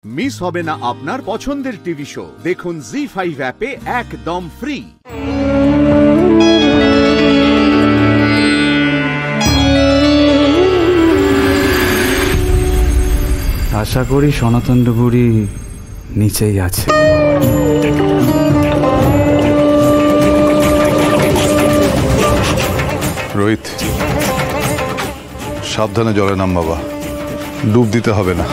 Miss হবে না আপনার পছন্দের টিভি শো। দেখুন জি5 অ্যাপে একদম ফ্রি। আশা করি সনাতন ডুবুরি নিচেই আছে। রোহিত, সাবধানে জলে নাম বাবা, ডুব দিতে হবে না।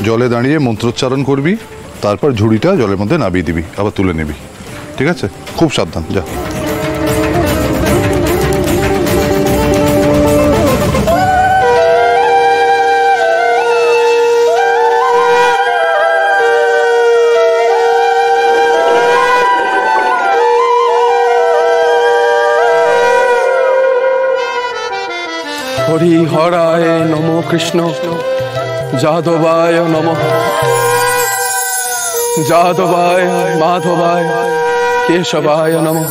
জলে দাঁড়িয়ে মন্ত্রোচ্চারণ করবি, তারপর ঝুড়িটা জলের মধ্যে নামিয়ে দিবি, আবার তুলে নিবি। ঠিক আছে? খুব সাবধান, যা। হরি হরায় নমো কৃষ্ণ, যাদবায় নমঃ, যাদবায় মাধবায় কেশবায় নমঃ।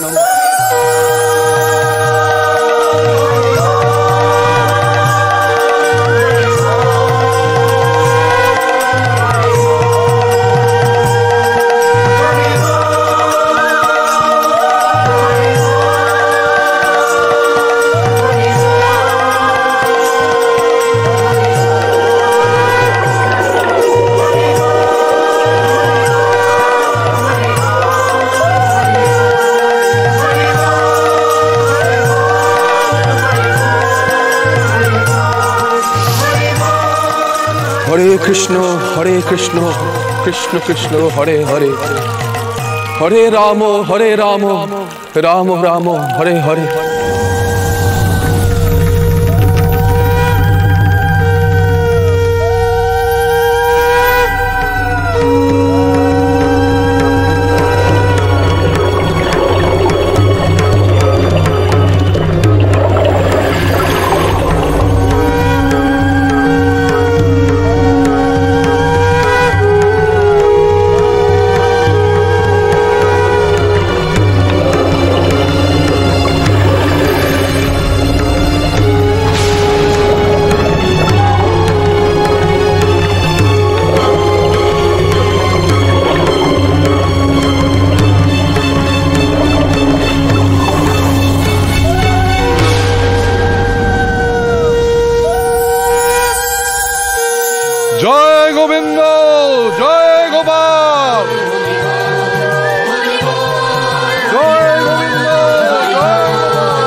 হরে কৃষ্ণ কৃষ্ণ কৃষ্ণ হরে হরে, হরে রাম রাম রাম হরে হরে। জয় গোবিন্দ, জয় গোপাল, জয় গোবিন্দ, জয়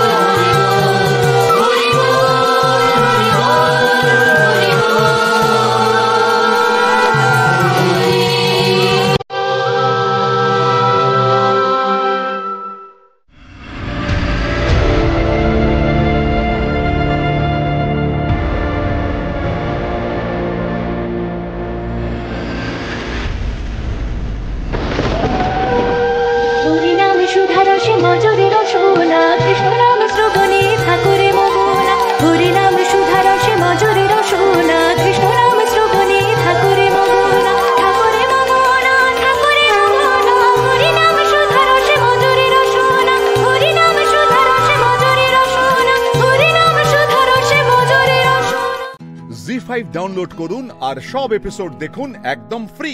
জি5 ডাউনলোড করুন আর সব এপিসোড দেখুন একদম ফ্রি।